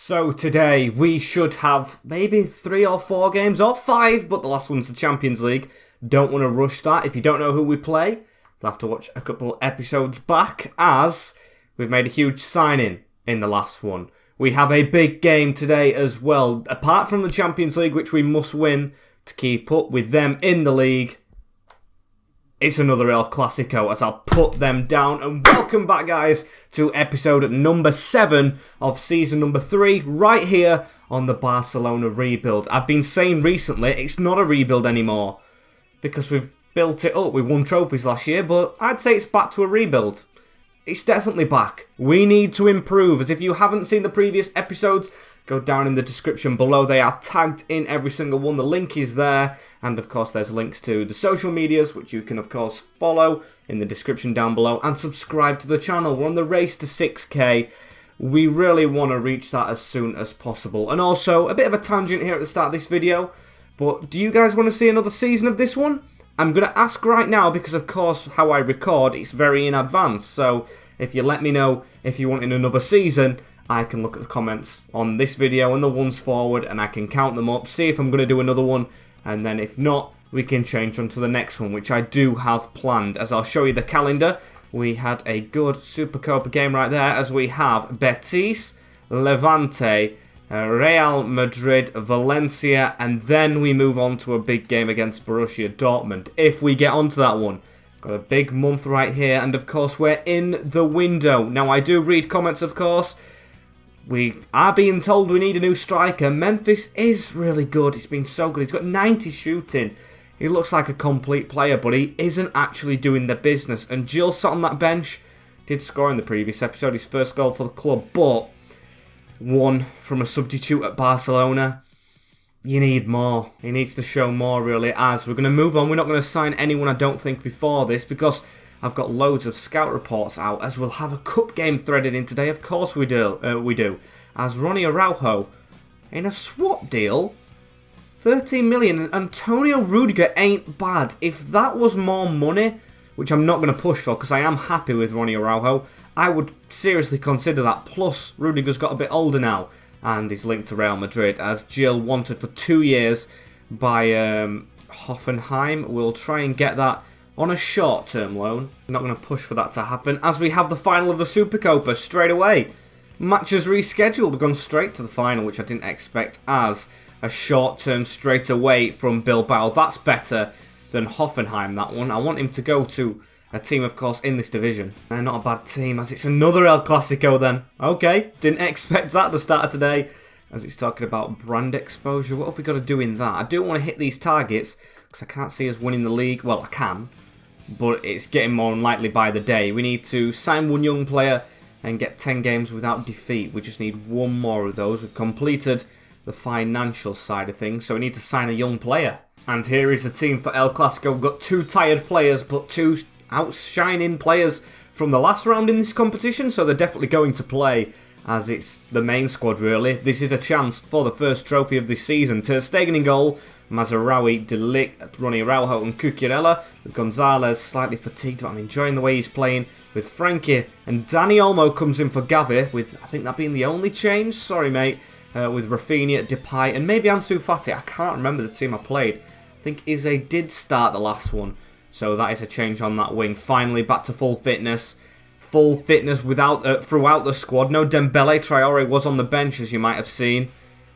So today we should have maybe 3 or 4 games or 5, but the last one's the Champions League. Don't want to rush that. If you don't know who we play, you'll have to watch a couple episodes back as we've made a huge signing in the last one. We have a big game today as well. Apart from the Champions League, which we must win to keep up with them in the league, it's another El Clasico as I'll put them down. And welcome back, guys, to episode number 7 of season number 3, right here on the Barcelona rebuild. I've been saying recently it's not a rebuild anymore because we've built it up. We won trophies last year, but I'd say it's back to a rebuild. It's definitely back. We need to improve, as if you haven't seen the previous episodes, go down in the description below. They are tagged in every single one. The link is there. And of course, there's links to the social medias, which you can of course follow in the description down below. And subscribe to the channel. We're on the race to 6k. We really want to reach that as soon as possible. And also, a bit of a tangent here at the start of this video. But do you guys want to see another season of this one? I'm going to ask right now because, of course, how I record, it's very in advance. So if you let me know if you want in another season, I can look at the comments on this video and the ones forward, and I can count them up, see if I'm going to do another one. And then if not, we can change on to the next one, which I do have planned. As I'll show you the calendar, we had a good Super Copa game right there, as we have Betis, Levante, Real Madrid, Valencia, and then we move on to a big game against Borussia Dortmund, if we get onto that one. Got a big month right here, and of course we're in the window. Now I do read comments, of course. We are being told we need a new striker. Memphis is really good. He's been so good. He's got 90 shooting. He looks like a complete player, but he isn't actually doing the business. And Jill sat on that bench. Did score in the previous episode, his first goal for the club, but one from a substitute at Barcelona. You need more. He needs to show more, really, as we're going to move on. We're not going to sign anyone, I don't think, before this, because I've got loads of scout reports out, as we'll have a cup game threaded in today. Of course we do. As Ronnie Araujo, in a swap deal, 13 million, and Antonio Rudiger ain't bad. If that was more money, which I'm not going to push for, because I am happy with Ronnie Araujo, I would seriously consider that. Plus, Rudiger's got a bit older now, and he's linked to Real Madrid, as Jill wanted for 2 years by Hoffenheim. We'll try and get that on a short-term loan. I'm not going to push for that to happen, as we have the final of the Super Copa straight away. Match is rescheduled. We've gone straight to the final, which I didn't expect, as a short-term straight away from Bilbao. That's better than Hoffenheim, that one. I want him to go to a team, of course, in this division. They're not a bad team, as it's another El Clasico then. Okay, didn't expect that at the start of today, as it's talking about brand exposure. What have we got to do in that? I do want to hit these targets, because I can't see us winning the league. Well, I can, but it's getting more unlikely by the day. We need to sign one young player and get 10 games without defeat. We just need one more of those. We've completed the financial side of things, so we need to sign a young player. And here is the team for El Clasico. We've got 2 tired players, but 2 outshining players from the last round in this competition, so they're definitely going to play, as it's the main squad, really. This is a chance for the first trophy of this season. Ter Stegen in goal, Mazraoui, De Ligt, Ronnie Araujo and Cucurella, with Gonzalez slightly fatigued, but I'm enjoying the way he's playing with Frankie. And Dani Olmo comes in for Gavi, with I think that being the only change. Sorry, mate. With Rafinha, Depay, and maybe Ansu Fati. I can't remember the team I played. I think Ize did start the last one, so that is a change on that wing. Finally, back to full fitness. Full fitness without throughout the squad. No Dembele. Traore was on the bench, as you might have seen.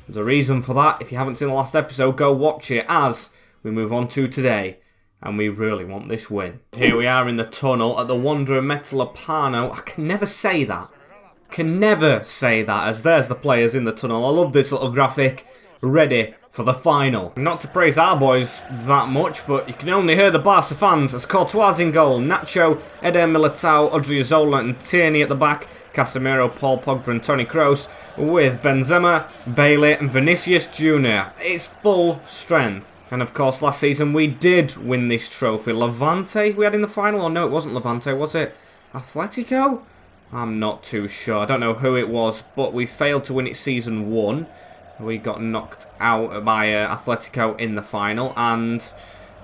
There's a reason for that. If you haven't seen the last episode, go watch it, as we move on to today. And we really want this win. Here we are in the tunnel at the Wanderer Metropolitano. I can never say that. Can never say that, as there's the players in the tunnel. I love this little graphic. Ready for the final. Not to praise our boys that much, but you can only hear the Barca fans, as Courtois in goal, Nacho, Eder Militao, Odriozola and Tierney at the back, Casemiro, Paul Pogba and Toni Kroos, with Benzema, Bailey and Vinicius Jr. It's full strength. And of course, last season we did win this trophy. Levante we had in the final, or no, it wasn't Levante, was it Atletico? I'm not too sure. I don't know who it was, but we failed to win it season 1. We got knocked out by Atletico in the final. And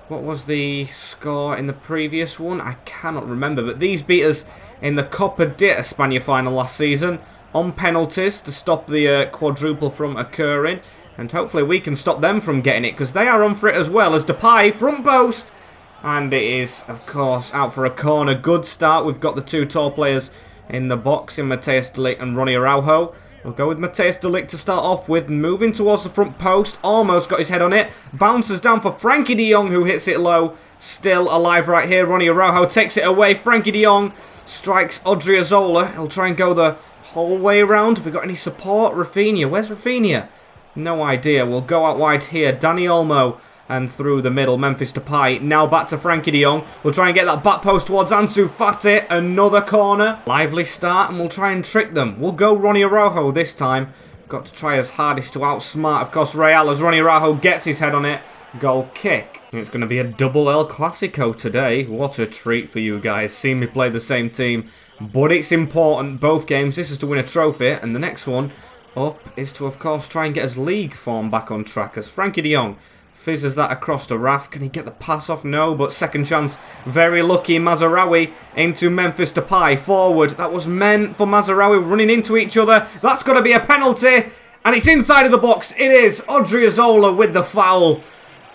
what was the score in the previous one? I cannot remember. But these beat us in the Copa de España final last season. on penalties to stop the quadruple from occurring. And hopefully we can stop them from getting it, because they are on for it as well as Depay, front post. And it is, of course, out for a corner. Good start. We've got the two tall players in the box in Matthijs de Ligt and Ronnie Araujo. We'll go with Matthijs de Ligt to start off with, moving towards the front post, almost got his head on it, bounces down for Frankie de Jong, who hits it low, still alive right here. Ronnie Araujo takes it away, Frankie de Jong strikes Odriozola, he'll try and go the whole way around. Have we got any support? Rafinha, where's Rafinha? No idea. We'll go out wide here, Dani Olmo, and through the middle, Memphis Depay. Now back to Frankie de Jong. We'll try and get that back post towards Ansu Fati. Another corner. Lively start, and we'll try and trick them. We'll go Ronnie Araujo this time. Got to try his hardest to outsmart, of course, Real, as Ronnie Araujo gets his head on it. Goal kick. It's going to be a double El Clasico today. What a treat for you guys. Seeing me play the same team. But it's important, both games. This is to win a trophy, and the next one up is to, of course, try and get his league form back on track, as Frankie de Jong fizzes that across to Raf. Can he get the pass off? No, but second chance. Very lucky. Mazraoui into Memphis Depay. Forward. That was meant for Mazraoui, running into each other. That's got to be a penalty. And it's inside of the box. It is. Odriozola with the foul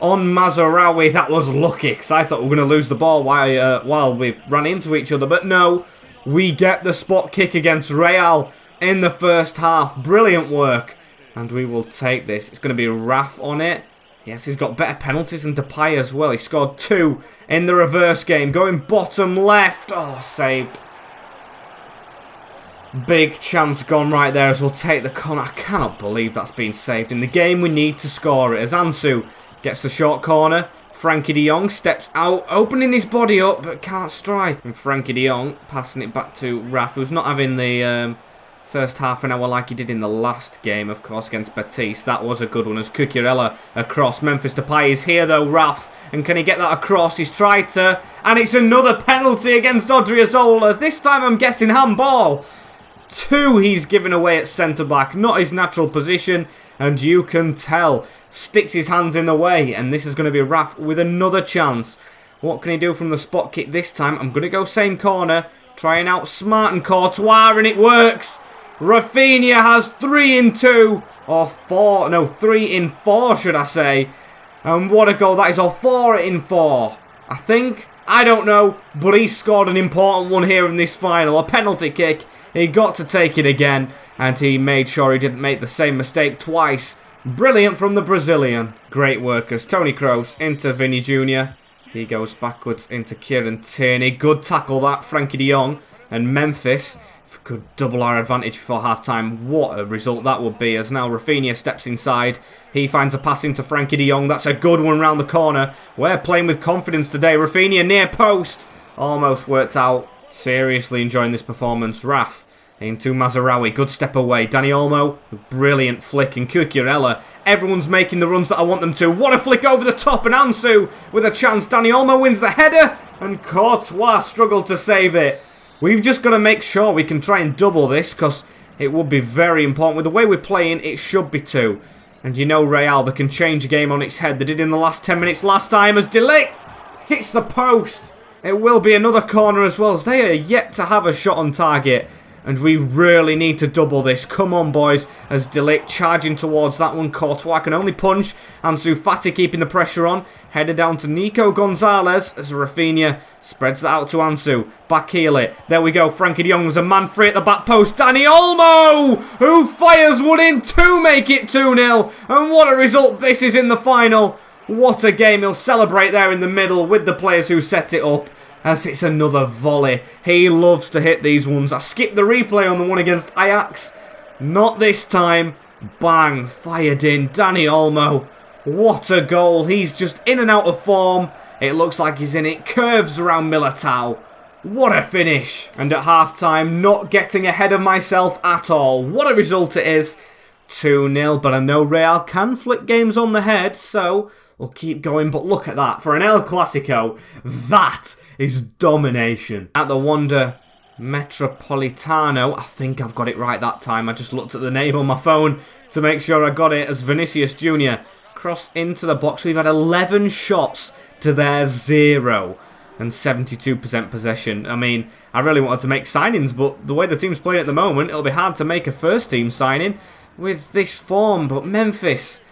on Mazraoui. That was lucky, because I thought we were going to lose the ball while we ran into each other. But no, we get the spot kick against Real in the first half. Brilliant work. And we will take this. It's going to be Raf on it. Yes, he's got better penalties than Depay as well. He scored 2 in the reverse game. Going bottom left. Oh, saved. Big chance gone right there as we'll take the corner. I cannot believe that's been saved. In the game, we need to score it. As Ansu gets the short corner. Frankie de Jong steps out, opening his body up, but can't strike. And Frankie de Jong passing it back to Raf, who's not having the first half an hour like he did in the last game, of course, against Betis. That was a good one as Cucurella across. Memphis Depay is here though, Raf. And can he get that across? He's tried to. And it's another penalty against Odriozola. This time I'm guessing handball. 2 he's given away at centre-back. Not his natural position. And you can tell. Sticks his hands in the way. And this is going to be Raf with another chance. What can he do from the spot kick this time? I'm going to go same corner. Try and outsmart and Courtois, and it works. Rafinha has 3 in 2, or 4, no, 3 in 4 should I say. And what a goal that is, or 4 in 4, I think. I don't know, but he scored an important one here in this final, a penalty kick. He got to take it again, and he made sure he didn't make the same mistake twice. Brilliant from the Brazilian. Great workers. Toni Kroos into Vinny Jr. He goes backwards into Kieran Tierney. Good tackle that, Frankie de Jong. And Memphis could double our advantage before half-time. What a result that would be, as now Rafinha steps inside. He finds a pass into Frankie de Jong. That's a good one round the corner. We're playing with confidence today. Rafinha near post. Almost worked out. Seriously enjoying this performance. Raf into Mazraoui. Good step away. Dani Olmo. Brilliant flick. And Cucurella. Everyone's making the runs that I want them to. What a flick over the top. And Ansu with a chance. Dani Olmo wins the header. And Courtois struggled to save it. We've just got to make sure we can try and double this, because it would be very important. With the way we're playing, it should be 2. And you know Real, they can change a game on its head. They did in the last 10 minutes last time as de Ligt hits the post. It will be another corner as well, as they are yet to have a shot on target. And we really need to double this. Come on, boys. As de Ligt charging towards that one. Courtois can only punch. Ansu Fati keeping the pressure on. Headed down to Nico Gonzalez as Rafinha spreads that out to Ansu. Backheel it. There we go. Frankie de Jong was a man free at the back post. Dani Olmo, who fires one in to make it 2-0. And what a result this is in the final. What a game. He'll celebrate there in the middle with the players who set it up. As it's another volley. He loves to hit these ones. I skipped the replay on the one against Ajax. Not this time. Bang. Fired in. Dani Olmo. What a goal. He's just in and out of form. It looks like he's in it. Curves around Militao. What a finish. And at half-time, not getting ahead of myself at all. What a result it is. 2-0. But I know Real can flick games on the head, so we'll keep going. But look at that. For an El Clasico, that is domination. At the Wanda Metropolitano, I think I've got it right that time. I just looked at the name on my phone to make sure I got it, as Vinicius Jr. cross into the box. We've had 11 shots to their 0. and 72% possession. I mean, I really wanted to make signings, but the way the team's playing at the moment, it'll be hard to make a first-team signing with this form. But Memphis,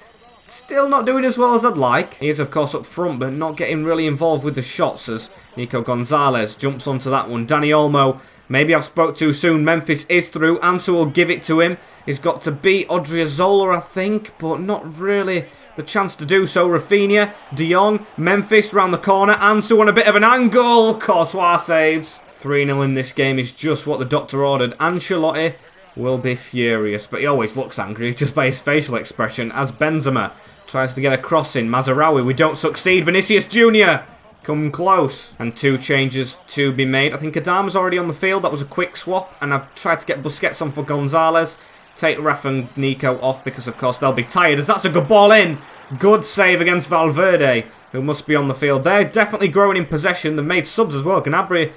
still not doing as well as I'd like. He is, of course, up front, but not getting really involved with the shots as Nico Gonzalez jumps onto that one. Dani Olmo, maybe I've spoke too soon. Memphis is through. Ansu will give it to him. He's got to beat Odriozola, I think, but not really the chance to do so. Rafinha, De Jong, Memphis round the corner. Ansu on a bit of an angle. Courtois saves. 3-0 in this game is just what the doctor ordered. Ancelotti will be furious, but he always looks angry just by his facial expression as Benzema tries to get a cross in. Mazraoui, we don't succeed. Vinicius Jr. come close. And 2 changes to be made. I think Adama's already on the field. That was a quick swap, and I've tried to get Busquets on for Gonzalez. Take Raf and Nico off because, of course, they'll be tired as that's a good ball in. Good save against Valverde, who must be on the field. They're definitely growing in possession. They've made subs as well. Gnabry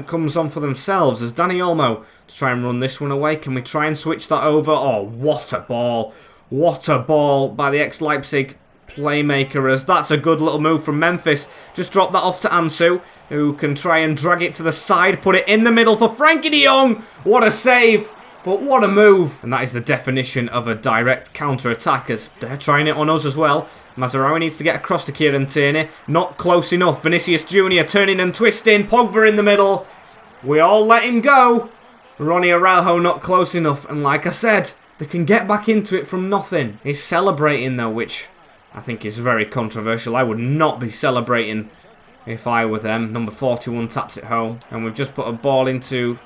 comes on for themselves as Dani Olmo to try and run this one away. Can we try and switch that over? Oh, what a ball. What a ball by the ex-Leipzig playmaker, as that's a good little move from Memphis. Just drop that off to Ansu, who can try and drag it to the side, put it in the middle for Frankie de Jong. What a save. But what a move. And that is the definition of a direct counter-attack, as they're trying it on us as well. Mazraoui needs to get across to Kieran Tierney. Not close enough. Vinicius Jr. turning and twisting. Pogba in the middle. We all let him go. Ronnie Araujo not close enough. And like I said, they can get back into it from nothing. He's celebrating though, which I think is very controversial. I would not be celebrating if I were them. Number 41 taps it home. And we've just put a ball into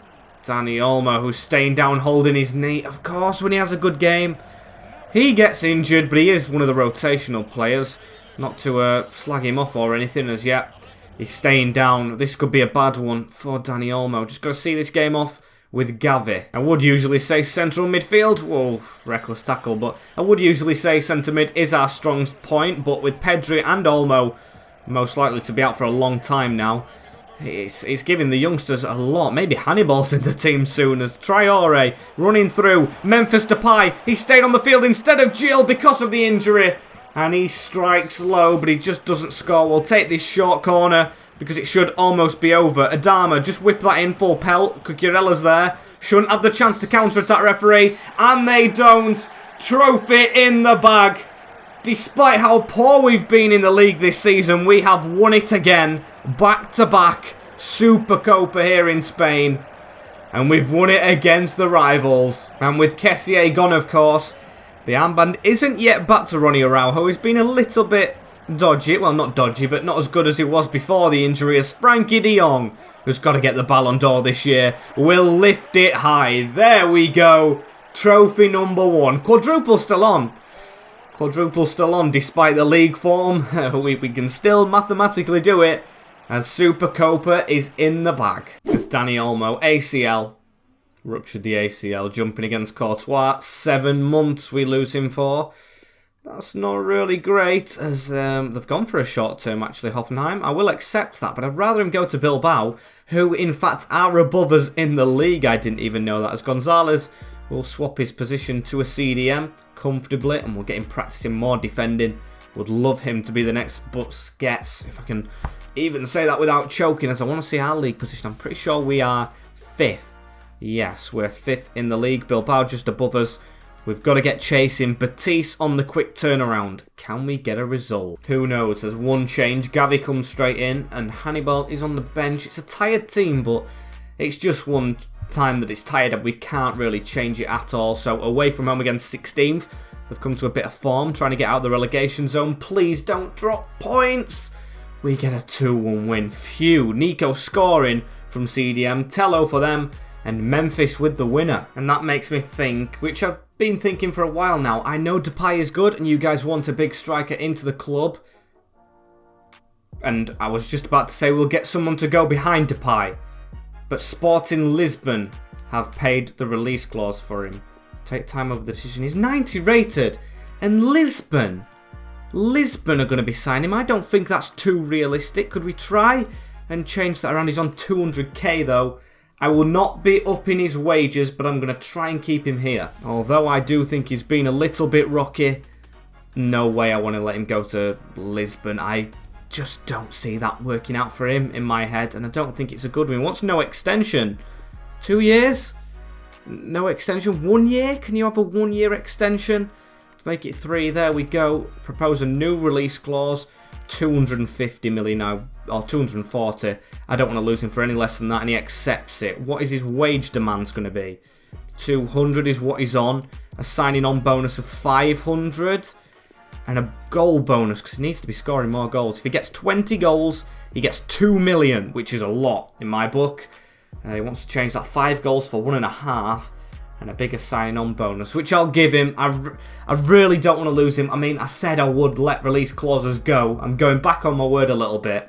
Dani Olmo, who's staying down holding his knee. Of course, when he has a good game, he gets injured, but he is one of the rotational players. Not to slag him off or anything as yet. He's staying down. This could be a bad one for Dani Olmo. Just got to see this game off with Gavi. I would usually say central midfield. Whoa, reckless tackle. But I would usually say centre mid is our strong point. But with Pedri and Olmo most likely to be out for a long time now, it's giving the youngsters a lot. Maybe Hannibal's in the team soon as Traore running through. Memphis Depay, he stayed on the field instead of Gil because of the injury. And he strikes low, but he just doesn't score. We'll take this short corner because it should almost be over. Adama, just whip that in full pelt. Cucurella's there. Shouldn't have the chance to counter-attack, referee. And they don't. Trophy in the bag. Despite how poor we've been in the league this season, we have won it again. Back-to-back Supercopa here in Spain. And we've won it against the rivals. And with Kessié gone, of course, the armband isn't yet back to Ronnie Araujo. He's been a little bit dodgy. Well, not dodgy, but not as good as he was before the injury as Frankie de Jong, who's got to get the Ballon d'Or this year, will lift it high. There we go. Trophy number 1. Quadruple still on. Quadruple still on despite the league form. we can still mathematically do it as Supercopa is in the bag. It's Dani Olmo, ACL. Ruptured the ACL, jumping against Courtois. 7 months we lose him for. That's not really great, as they've gone for a short term, actually, Hoffenheim. I will accept that, but I'd rather him go to Bilbao, who, in fact, are above us in the league. I didn't even know that, as Gonzalez will swap his position to a CDM comfortably, and we'll get him practicing more defending. Would love him to be the next Busquets, if I can even say that without choking, as I want to see our league position. I'm pretty sure we are 5th. Yes, we're 5th in the league. Bilbao just above us. We've got to get chasing. Batiste on the quick turnaround. Can we get a result? Who knows? There's one change. Gavi comes straight in and Hannibal is on the bench. It's a tired team, but it's just one time that it's tired and we can't really change it at all. So away from home against 16th. They've come to a bit of form, trying to get out of the relegation zone. Please don't drop points. We get a 2-1 win. Phew. Nico scoring from CDM. Tello for them. And Memphis with the winner. And that makes me think, which I've been thinking for a while now. I know Depay is good and you guys want a big striker into the club. And I was just about to say we'll get someone to go behind Depay. But Sporting Lisbon have paid the release clause for him. Take time over the decision. He's 90 rated. And Lisbon are going to be signing him. I don't think that's too realistic. Could we try and change that around? He's on 200k though. I will not be upping his wages, but I'm going to try and keep him here. Although I do think he's been a little bit rocky. No way I want to let him go to Lisbon. I just don't see that working out for him in my head, and I don't think it's a good one. He wants no extension. 2 years? No extension. 1 year? Can you have a 1 year extension? To make it 3, there we go. Propose a new release clause. 250 million now, or 240. I don't want to lose him for any less than that, and he accepts it. What is his wage demands going to be? 200 is what he's on. A signing on bonus of 500. And a goal bonus, because he needs to be scoring more goals. If he gets 20 goals, he gets 2 million, which is a lot in my book. He wants to change that 5 goals for 1.5. And a bigger sign-on bonus, which I'll give him. I really don't want to lose him. I mean, I said I would let release clauses go. I'm going back on my word a little bit.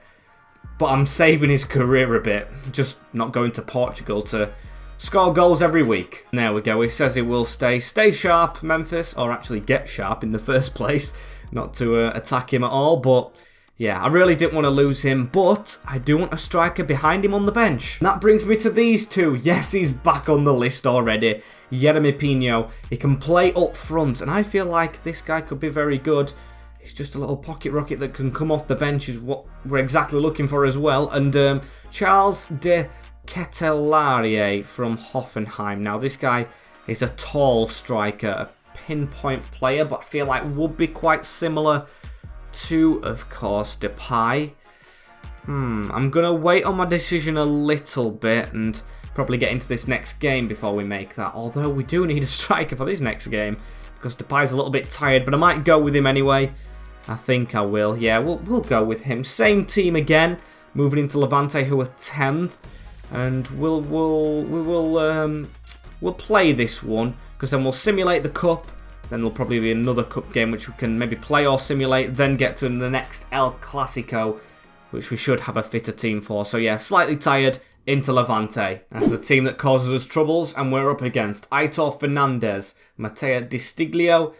But I'm saving his career a bit. Just not going to Portugal to score goals every week. There we go. He says he will stay. Stay sharp, Memphis. Or actually get sharp in the first place. Not to attack him at all, but... yeah, I really didn't want to lose him, but I do want a striker behind him on the bench. And that brings me to these two. Yes, he's back on the list already. Yeremy Pino. He can play up front, and I feel like this guy could be very good. He's just a little pocket rocket that can come off the bench is what we're exactly looking for as well. And Charles de Ketelaere from Hoffenheim. Now, this guy is a tall striker, a pinpoint player, but I feel like would be quite similar to, of course, Depay. I'm going to wait on my decision a little bit and probably get into this next game before we make that. Although we do need a striker for this next game because Depay's a little bit tired, but I might go with him anyway. I think I will. Yeah, we'll go with him. Same team again, moving into Levante, who are 10th, and we'll play this one because then we'll simulate the cup. Then there'll probably be another cup game which we can maybe play or simulate, then get to the next El Clasico, which we should have a fitter team for. So yeah, slightly tired, into Levante. That's the team that causes us troubles, and we're up against Aitor Fernandez, Matteo Di Stiglio,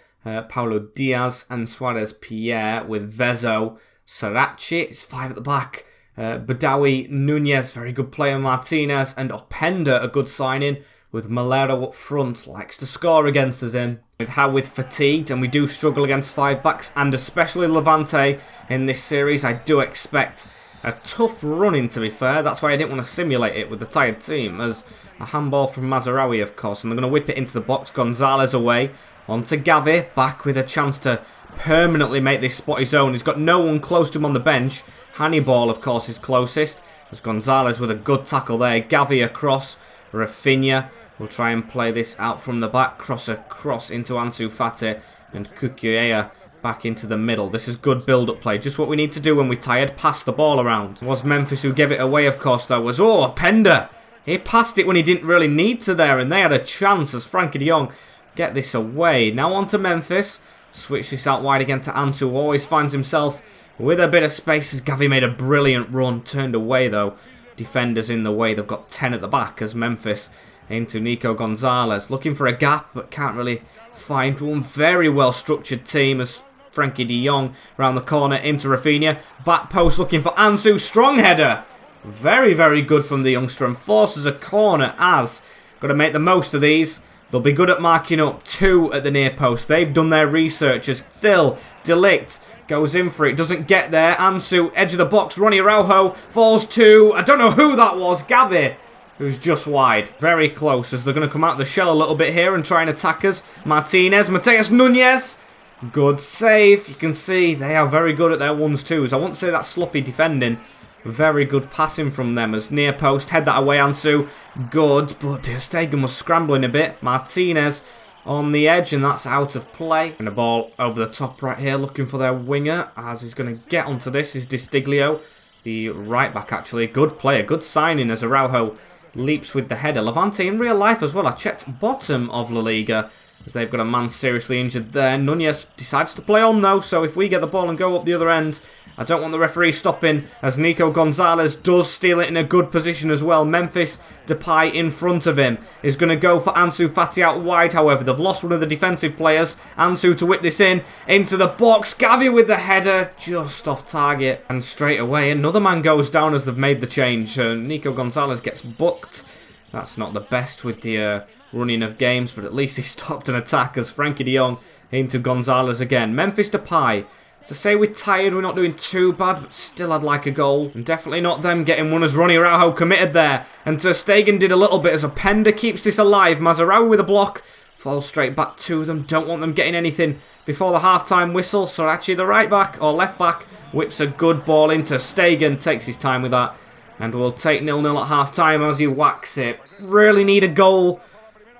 Paulo Diaz, and Suarez Pierre, with Vezo, Sarachi, it's 5 at the back, Badawi, Nunez, very good player, Martinez, and Openda, a good signing, with Malero up front, likes to score against us in. With how we're fatigued, and we do struggle against 5 backs, and especially Levante in this series, I do expect a tough run-in, to be fair. That's why I didn't want to simulate it with the tired team, as a handball from Mazraoui, of course, and they're going to whip it into the box. Gonzalez away, onto Gavi, back with a chance to permanently make this spot his own. He's got no one close to him on the bench. Hannibal, of course, is closest, as Gonzalez with a good tackle there. Gavi across, Rafinha will try and play this out from the back, cross across into Ansu Fati, and Kukurea back into the middle. This is good build-up play, just what we need to do when we're tired, pass the ball around. It was Memphis who gave it away, of course, though, was, Openda. He passed it when he didn't really need to there, and they had a chance as Frankie de Jong get this away. Now on to Memphis, switch this out wide again to Ansu, who always finds himself with a bit of space as Gavi made a brilliant run, turned away though. Defenders in the way, they've got 10 at the back as Memphis into Nico Gonzalez, looking for a gap but can't really find one. Very well structured team as Frankie de Jong around the corner into Rafinha, back post looking for Ansu, strong header, very very good from the youngster, and forces a corner as got to make the most of these. They'll be good at marking up. 2 at the near post, they've done their research as Phil Delict goes in for it, doesn't get there. Ansu, edge of the box, Ronnie Araujo falls to, I don't know who that was, Gavi, who's just wide. Very close as they're going to come out of the shell a little bit here and try and attack us. Martinez, Mateus Nunez, good save. You can see they are very good at their 1s2s. I won't say that's sloppy defending. Very good passing from them as near post, head that away, Ansu, good, but Ter Stegen was scrambling a bit. Martinez on the edge, and that's out of play. And the ball over the top right here, looking for their winger, as he's going to get onto this, is Di Stiglio, the right back actually. Good player, good signing as Araujo leaps with the header. Levante in real life as well, I checked bottom of La Liga, as they've got a man seriously injured there. Nunez decides to play on though, so if we get the ball and go up the other end, I don't want the referee stopping, as Nico Gonzalez does steal it in a good position as well. Memphis Depay in front of him is going to go for Ansu Fati out wide, however. They've lost one of the defensive players. Ansu to whip this in, into the box. Gavi with the header, just off target. And straight away, another man goes down as they've made the change. Nico Gonzalez gets booked. That's not the best with the running of games, but at least he stopped an attack as Frankie de Jong into Gonzalez again. Memphis Depay To say we're tired, we're not doing too bad, but still I'd like a goal. And definitely not them getting one as Ronnie Araujo committed there. And Ter Stegen did a little bit as Openda keeps this alive. Mazarawi with a block. Falls straight back to them. Don't want them getting anything before the half-time whistle. So actually the right back, or left back, whips a good ball into Stegen. Takes his time with that. And we'll take 0-0 at half-time as he whacks it. Really need a goal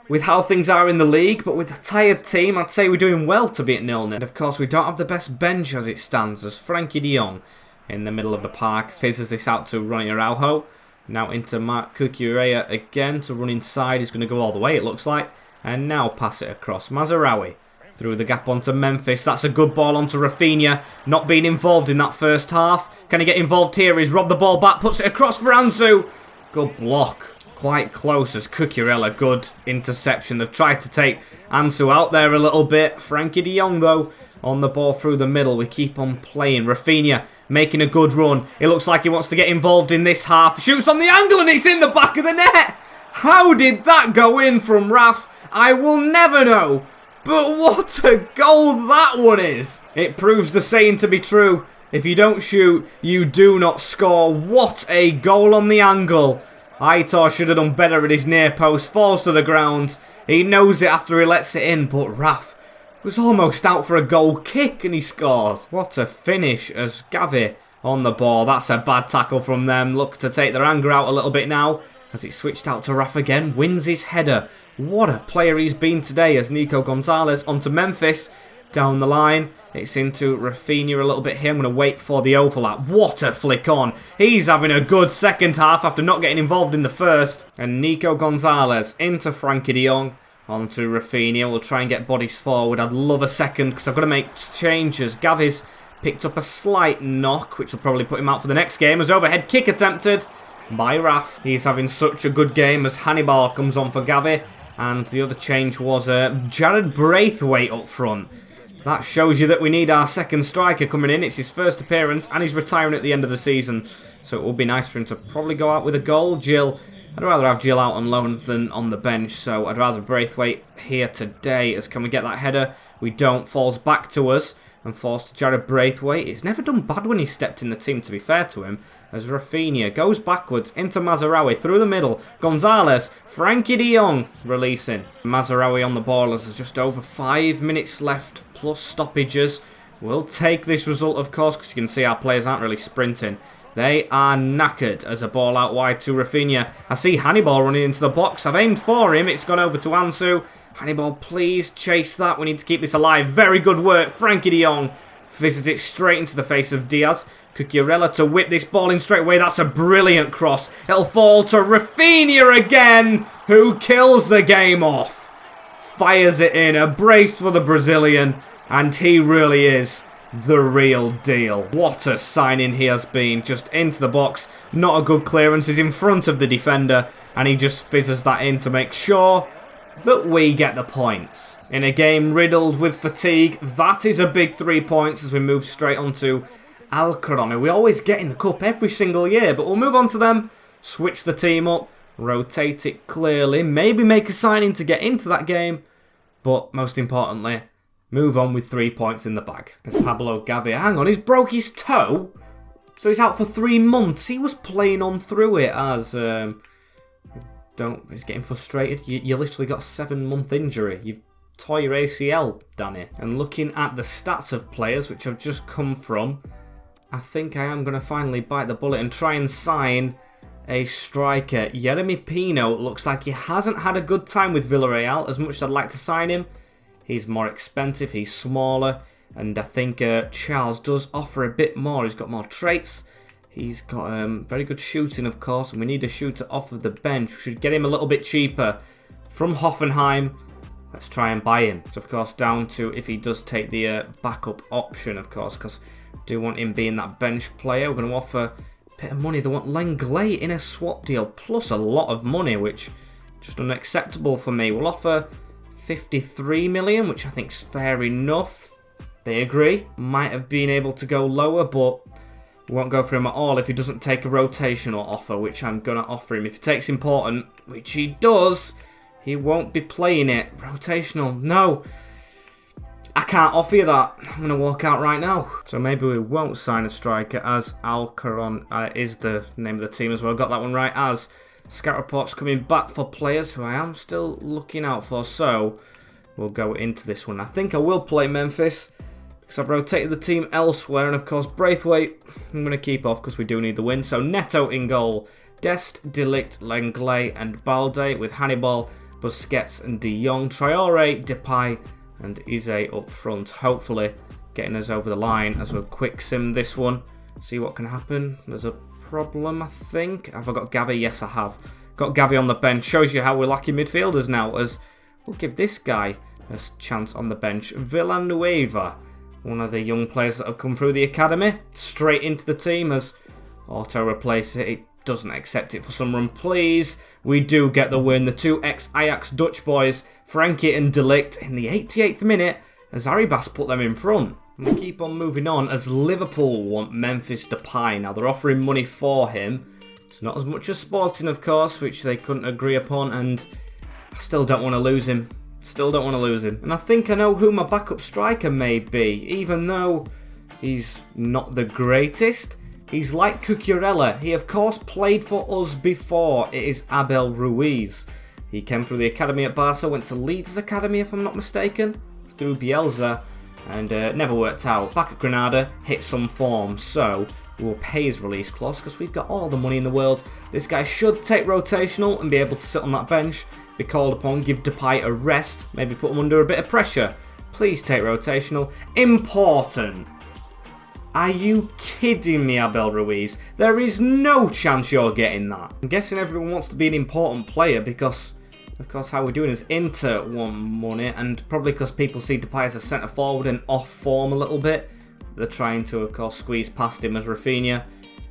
with how things are in the league, but with a tired team, I'd say we're doing well to be at 0-0. And of course, we don't have the best bench as it stands, as Frankie de Jong in the middle of the park fizzes this out to Ronnie Araujo. Now into Marc Cucurella again to run inside. He's going to go all the way, it looks like. And now pass it across. Mazarawi through the gap onto Memphis. That's a good ball onto Rafinha. Not being involved in that first half. Can he get involved here? He's robbed the ball back, puts it across for Ansu. Good block. Quite close as Cucurella, good interception. They've tried to take Ansu out there a little bit. Frankie de Jong, though, on the ball through the middle. We keep on playing. Rafinha making a good run. It looks like he wants to get involved in this half. Shoots on the angle and it's in the back of the net. How did that go in from Raf? I will never know. But what a goal that one is. It proves the saying to be true. If you don't shoot, you do not score. What a goal on the angle. Aitor should have done better at his near post. Falls to the ground. He knows it after he lets it in, but Raf was almost out for a goal kick and he scores. What a finish as Gavi on the ball. That's a bad tackle from them. Look to take their anger out a little bit now as it switched out to Raf again. Wins his header. What a player he's been today as Nico Gonzalez onto Memphis. Down the line. It's into Rafinha a little bit here. I'm going to wait for the overlap. What a flick on. He's having a good second half after not getting involved in the first. And Nico Gonzalez into Frankie de Jong. Onto Rafinha. We'll try and get bodies forward. I'd love a second because I've got to make changes. Gavi's picked up a slight knock, which will probably put him out for the next game. As overhead kick attempted by Raf. He's having such a good game as Hannibal comes on for Gavi. And the other change was Jared Braithwaite up front. That shows you that we need our second striker coming in. It's his first appearance and he's retiring at the end of the season. So it would be nice for him to probably go out with a goal. I'd rather have Jill out on loan than on the bench. So I'd rather Braithwaite here today. As can we get that header? We don't. Falls back to us and falls to Jared Braithwaite. He's never done bad when he stepped in the team, to be fair to him. As Rafinha goes backwards into Mazarawi through the middle. Gonzalez, Frankie de Jong releasing. Mazarawi on the ball as there's just over 5 minutes left plus stoppages. We'll take this result, of course, because you can see our players aren't really sprinting. They are knackered as a ball out wide to Rafinha. I see Hannibal running into the box. I've aimed for him. It's gone over to Ansu. Hannibal, please chase that. We need to keep this alive. Very good work. Frankie de Jong fizzes it straight into the face of Diaz. Cucurella to whip this ball in straight away. That's a brilliant cross. It'll fall to Rafinha again, who kills the game off. Fires it in. A brace for the Brazilian. And he really is the real deal. What a signing he has been. Just into the box. Not a good clearance. He's in front of the defender. And he just fizzes that in to make sure that we get the points. In a game riddled with fatigue, that is a big 3 points as we move straight on to Alcaron, who we always get in the cup every single year. But we'll move on to them, switch the team up, rotate it clearly, maybe make a signing to get into that game. But most importantly, move on with 3 points in the bag. As Pablo Gavi, hang on, he's broke his toe? So he's out for 3 months. He was playing on through it as... he's getting frustrated. You literally got a 7-month injury. You've tore your ACL, Danny. And looking at the stats of players, which have just come from, I think I am going to finally bite the bullet and try and sign a striker. Yeremy Pino looks like he hasn't had a good time with Villarreal as much as I'd like to sign him. He's more expensive, he's smaller, and I think Charles does offer a bit more. He's got more traits. He's got very good shooting, of course, and we need a shooter off of the bench. We should get him a little bit cheaper from Hoffenheim. Let's try and buy him. So, of course, down to if he does take the backup option, of course, because I do want him being that bench player. We're going to offer a bit of money. They want Lenglet in a swap deal, plus a lot of money, which is just unacceptable for me. We'll offer 53 million, which I think is fair enough. They agree. Might have been able to go lower, but we won't go for him at all if he doesn't take a rotational offer, which I'm going to offer him. If he takes important, which he does, he won't be playing it. Rotational, no. I can't offer you that. I'm going to walk out right now. So maybe we won't sign a striker, as Alcaron is the name of the team as well. Got that one right, as scout reports coming back for players who I am still looking out for. So we'll go into this one. I think I will play Memphis because I've rotated the team elsewhere. And of course, Braithwaite, I'm going to keep off because we do need the win. So Neto in goal. Dest, De Ligt, Lenglet and Balde with Hannibal, Busquets and De Jong. Traore, Depay and Ize up front. Hopefully getting us over the line as we'll quick sim this one. See what can happen. There's a problem, I think. Have I got Gavi? Yes, I have. Got Gavi on the bench. Shows you how we're lacking midfielders now, as we'll give this guy a chance on the bench. Villanueva, one of the young players that have come through the academy, straight into the team as auto replace it. It doesn't accept it for some run, please. We do get the win. The two ex-Ajax Dutch boys, Frankie and De Ligt, in the 88th minute as Arribas put them in front. And we keep on moving on as Liverpool want Memphis Depay. Now they're offering money for him. It's not as much as Sporting, of course, which they couldn't agree upon, and I still don't want to lose him. Still don't want to lose him. And I think I know who my backup striker may be, even though he's not the greatest. He's like Cucurella. He, of course, played for us before. It is Abel Ruiz. He came through the academy at Barca, went to Leeds Academy, if I'm not mistaken, through Bielsa, and never worked out. Back at Granada, hit some form, so we'll pay his release clause because we've got all the money in the world. This guy should take rotational and be able to sit on that bench, be called upon, give Depay a rest, maybe put him under a bit of pressure. Please take rotational. Important. Are you kidding me, Abel Ruiz? There is no chance you're getting that. I'm guessing everyone wants to be an important player because, of course, how we're doing is Inter want money, and probably because people see Depay as a centre forward and off form a little bit. They're trying to, of course, squeeze past him as Rafinha.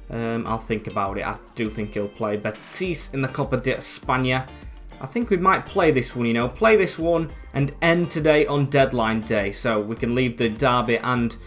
I'll think about it. I do think he'll play Betis in the Copa de España. I think we might play this one, you know. Play this one and end today on deadline day. So we can leave the derby and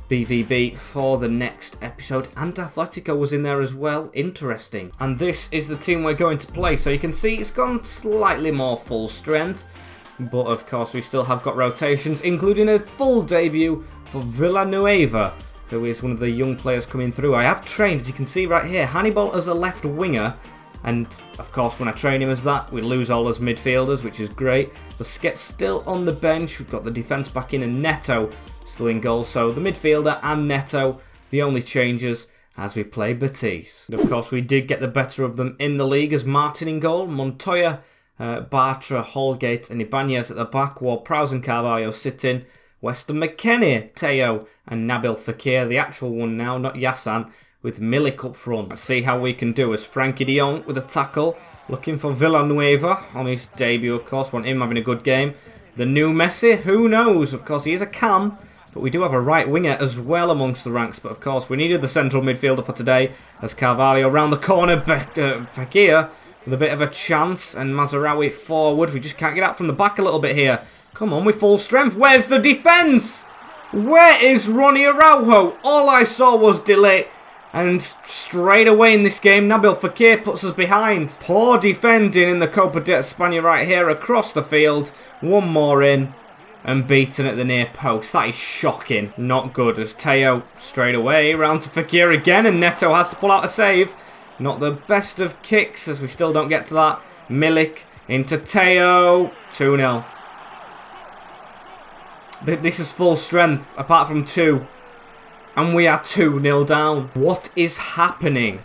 BVB for the next episode, and Atletico was in there as well. Interesting. And this is the team we're going to play, so you can see it's gone slightly more full strength, but of course we still have got rotations, including a full debut for Villanueva, who is one of the young players coming through. I have trained, as you can see right here, Hannibal as a left winger, and of course when I train him as that, we lose all as midfielders, which is great. Busquets still on the bench, we've got the defence back in, and Neto still in goal, so the midfielder and Neto, the only changes as we play Betis. And of course, we did get the better of them in the league as Martin in goal, Montoya, Bartra, Holgate and Ibanez at the back, while Prowse and Carvalho sitting, Weston McKennie, Teo and Nabil Fekir, the actual one now, not Yassan, with Milik up front. Let's see how we can do as Frankie de Jong with a tackle, looking for Villanueva on his debut, of course, want him having a good game. The new Messi, who knows? Of course, he is a cam, but we do have a right winger as well amongst the ranks. But of course, we needed the central midfielder for today as Carvalho around the corner. Fekir with a bit of a chance, and Mazraoui forward. We just can't get out from the back a little bit here. Come on, with full strength. Where's the defence? Where is Ronnie Araujo? All I saw was delay. And straight away in this game, Nabil Fekir puts us behind. Poor defending in the Copa de España right here across the field. One more in. And beaten at the near post. That is shocking. Not good as Teo straight away round to Fekir again, and Neto has to pull out a save. Not the best of kicks as we still don't get to that. Milik into Teo. 2-0. This is full strength apart from 2. And we are 2-0 down. What is happening?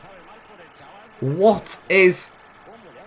What is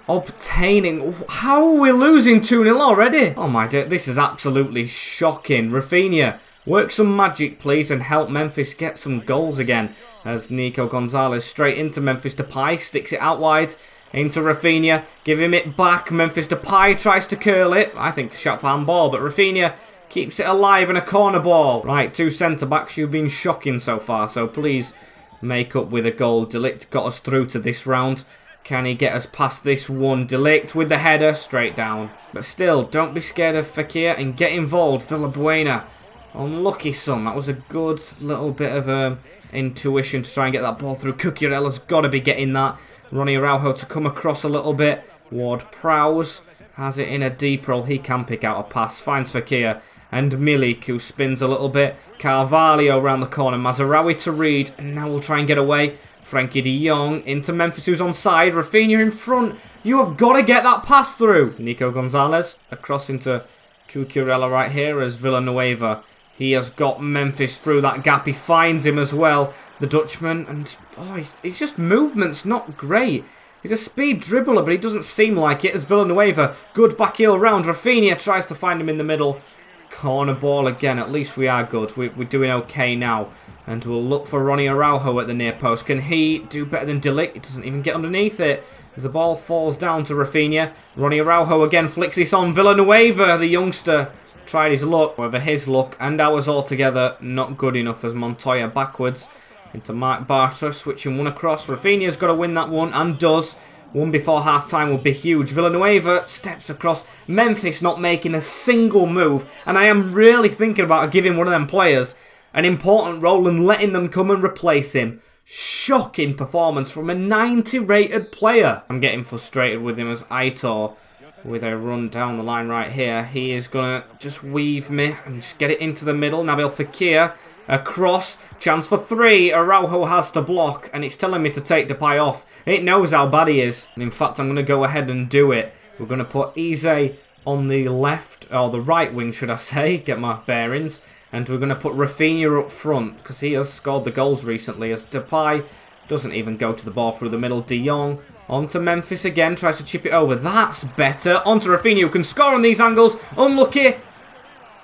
obtaining? How are we losing 2-0 already? Oh my dear, this is absolutely shocking. Rafinha, work some magic please and help Memphis get some goals again. As Nico Gonzalez straight into Memphis Depay, sticks it out wide into Rafinha, give him it back. Memphis Depay tries to curl it. I think shot for handball, but Rafinha keeps it alive in a corner ball. Right, 2 centre-backs, you've been shocking so far, so please make up with a goal. De Ligt got us through to this round. Can he get us past this one? De Ligt with the header, straight down. But still, don't be scared of Fekir and get involved. Villabuena, unlucky son. That was a good little bit of intuition to try and get that ball through. Cucurella's got to be getting that. Ronnie Araujo to come across a little bit. Ward Prowse Has it in a deep roll. He can pick out a pass. Finds Fekir. And Milik, who spins a little bit. Carvalho around the corner. Mazraoui to Reed. And now we'll try and get away. Frankie de Jong into Memphis, who's onside. Rafinha in front. You have got to get that pass through. Nico Gonzalez across into Cucurella right here as Villanueva. He has got Memphis through that gap. He finds him as well, the Dutchman. And, oh, he's just movement's not great. He's a speed dribbler, but he doesn't seem like it as Villanueva. Good back heel round. Rafinha tries to find him in the middle. Corner ball again. At least we are good. We're doing okay now. And we'll look for Ronnie Araujo at the near post. Can he do better than De Ligt? He doesn't even get underneath it. As the ball falls down to Rafinha. Ronnie Araujo again flicks this on. Villanueva, the youngster, tried his luck. However, his luck and ours altogether not good enough as Montoya backwards into Mark Bartra, switching one across. Rafinha's got to win that one and does. One before half-time would be huge. Villanueva steps across. Memphis not making a single move. And I am really thinking about giving one of them players an important role and letting them come and replace him. Shocking performance from a 90 rated player. I'm getting frustrated with him as Aitor with a run down the line right here. He is going to just weave me and just get it into the middle. Nabil Fekir across. Chance for three. Araujo has to block and it's telling me to take Depay off. It knows how bad he is. And in fact, I'm going to go ahead and do it. We're going to put Eze on the left, or the right wing should I say, get my bearings. And we're going to put Rafinha up front because he has scored the goals recently as Depay doesn't even go to the ball through the middle. De Jong onto Memphis again, tries to chip it over. That's better. Onto Rafinha, who can score on these angles. Unlucky.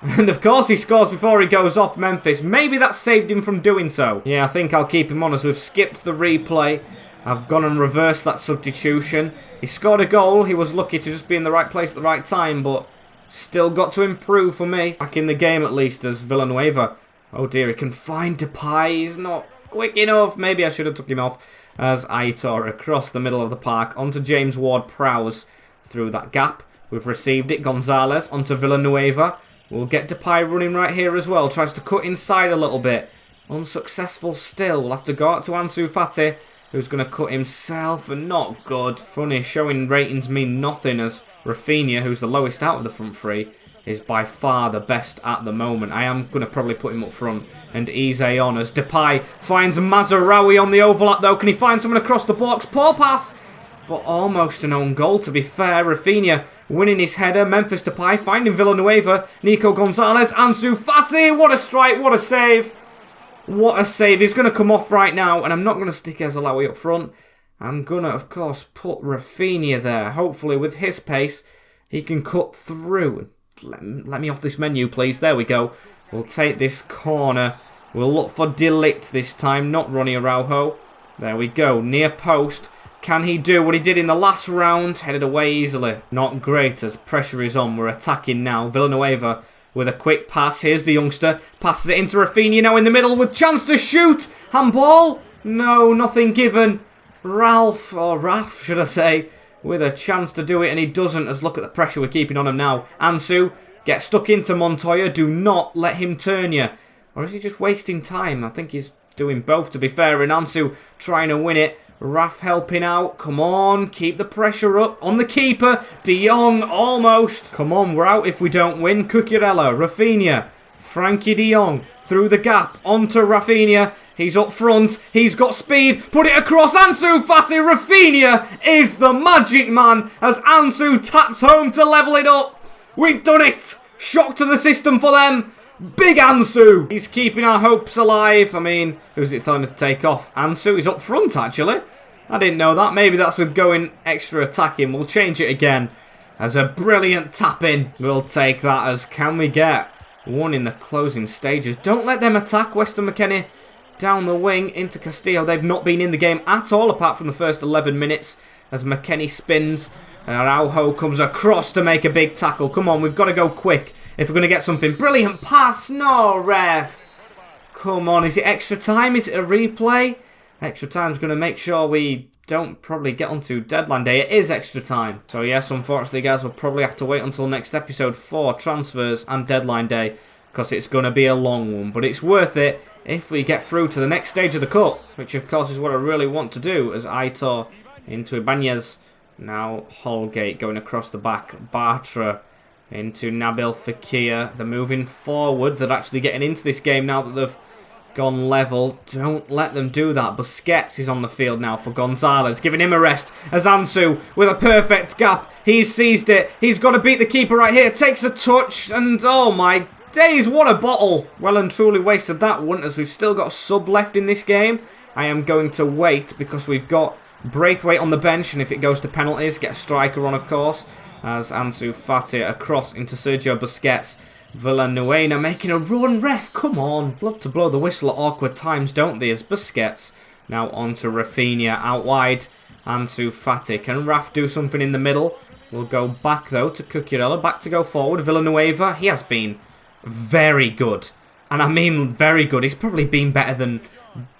And of course he scores before he goes off Memphis. Maybe that saved him from doing so. Yeah, I think I'll keep him on as we've skipped the replay. I've gone and reversed that substitution. He scored a goal. He was lucky to just be in the right place at the right time, but still got to improve for me. Back in the game at least as Villanueva. Oh dear, he can find Depay. He's not quick enough. Maybe I should have took him off as Aitor across the middle of the park onto James Ward-Prowse through that gap. We've received it. Gonzalez onto Villanueva. We'll get Depay running right here as well. Tries to cut inside a little bit. Unsuccessful still. We'll have to go out to Ansu Fati, who's going to cut himself, and not good. Funny, showing ratings mean nothing as Rafinha, who's the lowest out of the front three, is by far the best at the moment. I am going to probably put him up front. And Eze on as Depay finds Mazraoui on the overlap though. Can he find someone across the box? Poor pass! But almost an own goal to be fair. Rafinha winning his header. Memphis Depay finding Villanueva. Nico Gonzalez. Ansu Fati. What a strike. What a save. What a save. He's going to come off right now. And I'm not going to stick Ezelawi up front. I'm going to, of course, put Rafinha there. Hopefully, with his pace, he can cut through. Let me off this menu, please. There we go. We'll take this corner. We'll look for De Ligt this time, not Ronnie Araujo. There we go. Near post. Can he do what he did in the last round? Headed away easily. Not great as pressure is on. We're attacking now. Villanueva with a quick pass. Here's the youngster. Passes it into Rafinha now in the middle with chance to shoot. Handball? No, nothing given. Ralph, or Raf, should I say, with a chance to do it, and he doesn't, as look at the pressure we're keeping on him now. Ansu gets stuck into Montoya. Do not let him turn you. Or is he just wasting time? I think he's doing both, to be fair. And Ansu trying to win it. Raf helping out. Come on, keep the pressure up on the keeper. De Jong, almost. Come on, we're out if we don't win. Cucurella, Rafinha, Frankie de Jong through the gap onto Rafinha. He's up front. He's got speed. Put it across. Ansu Fati. Rafinha is the magic man as Ansu taps home to level it up. We've done it. Shock to the system for them. Big Ansu. He's keeping our hopes alive. I mean, who's it telling me to take off? Ansu is up front, actually. I didn't know that. Maybe that's with going extra attacking. We'll change it again as a brilliant tap-in. We'll take that as can we get one in the closing stages. Don't let them attack. Weston McKennie down the wing into Castillo. They've not been in the game at all apart from the first 11 minutes as McKennie spins. Araujo comes across to make a big tackle. Come on, we've got to go quick if we're going to get something. Brilliant pass. No, ref. Come on, is it extra time? Is it a replay? Extra time's going to make sure we don't probably get onto deadline day. It is extra time. So yes, unfortunately, guys, we'll probably have to wait until next episode for transfers and deadline day because it's going to be a long one. But it's worth it if we get through to the next stage of the cup, which of course is what I really want to do as Aitor into Ibanez. Now Holgate going across the back. Bartra into Nabil Fekir. They're moving forward. They're actually getting into this game now that they've gone level. Don't let them do that. Busquets is on the field now for Gonzalez, giving him a rest as Ansu with a perfect gap. He's seized it. He's got to beat the keeper right here. Takes a touch and oh my days, what a bottle. Well and truly wasted that one, as we've still got a sub left in this game. I am going to wait because we've got Braithwaite on the bench, and if it goes to penalties, get a striker on, of course, as Ansu Fati across into Sergio Busquets. Villanueva making a run. Ref, come on. Love to blow the whistle at awkward times, don't they, as Busquets. Now on to Rafinha, out wide. Ansu Fati. Can Raf do something in the middle? We'll go back, though, to Cucurella. Back to go forward. Villanueva, he has been very good. And I mean very good. He's probably been better than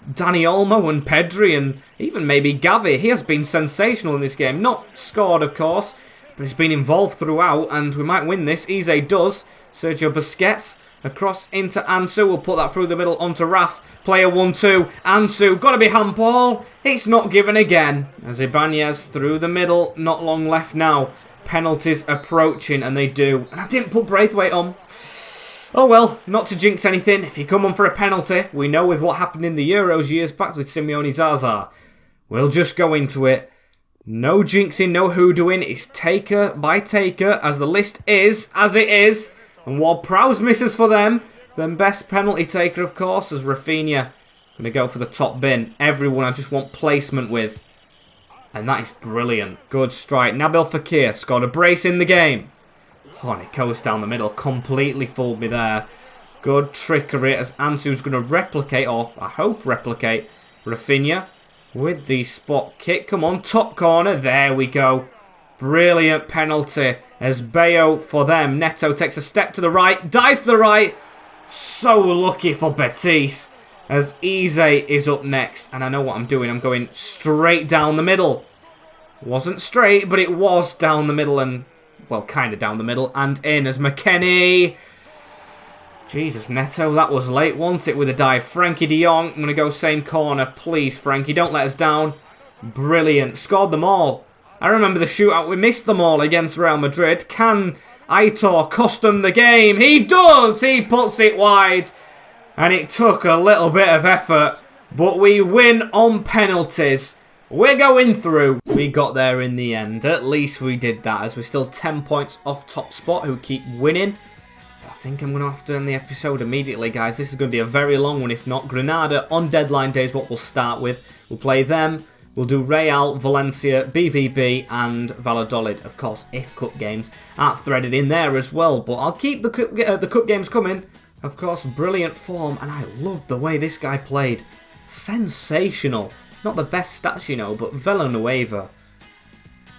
Dani Olmo and Pedri and even maybe Gavi. He has been sensational in this game. Not scored, of course, but he's been involved throughout, and we might win this. Eze does. Sergio Busquets across into Ansu. We'll put that through the middle onto Raf. Player 1-2. Ansu, got to be handball. It's not given again. As Ibanez through the middle. Not long left now. Penalties approaching, and they do. And I didn't put Braithwaite on. Oh well, not to jinx anything. If you come on for a penalty, we know with what happened in the Euros years back with Simeone Zaza. We'll just go into it. No jinxing, no hoodooing. It's taker by taker, as the list is as it is. And while Prowse misses for them, then best penalty taker, of course, is Rafinha. Going to go for the top bin. Everyone I just want placement with. And that is brilliant. Good strike. Nabil Fekir scored a brace in the game. Oh, and it goes down the middle. Completely fooled me there. Good trickery as Ansu's going to replicate, or I hope replicate, Rafinha with the spot kick. Come on, top corner. There we go. Brilliant penalty as Bayo for them. Neto takes a step to the right, dives to the right. So lucky for Betis as Eze is up next. And I know what I'm doing. I'm going straight down the middle. Wasn't straight, but it was down the middle and, well, kind of down the middle and in as McKennie. Jesus, Neto, that was late, wasn't it, with a dive. Frankie de Jong, I'm going to go same corner. Please, Frankie, don't let us down. Brilliant. Scored them all. I remember the shootout. We missed them all against Real Madrid. Can Aitor cost them the game? He does! He puts it wide. And it took a little bit of effort. But we win on penalties. We're going through. We got there in the end. At least we did that, as we're still 10 points off top spot, who keep winning. I think I'm going to have to end the episode immediately, guys. This is going to be a very long one, if not. Granada on deadline day is what we'll start with. We'll play them. We'll do Real, Valencia, BVB, and Valladolid. Of course, if cup games are threaded in there as well. But I'll keep the cup games coming. Of course, brilliant form, and I love the way this guy played. Sensational. Not the best stats, you know, but Villanueva.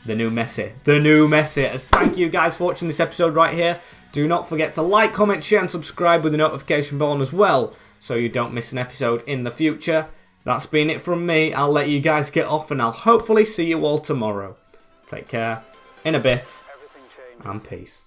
The new Messi. The new Messi. As thank you guys for watching this episode right here. Do not forget to like, comment, share, and subscribe with the notification bell on as well, so you don't miss an episode in the future. That's been it from me. I'll let you guys get off, and I'll hopefully see you all tomorrow. Take care, in a bit, and peace.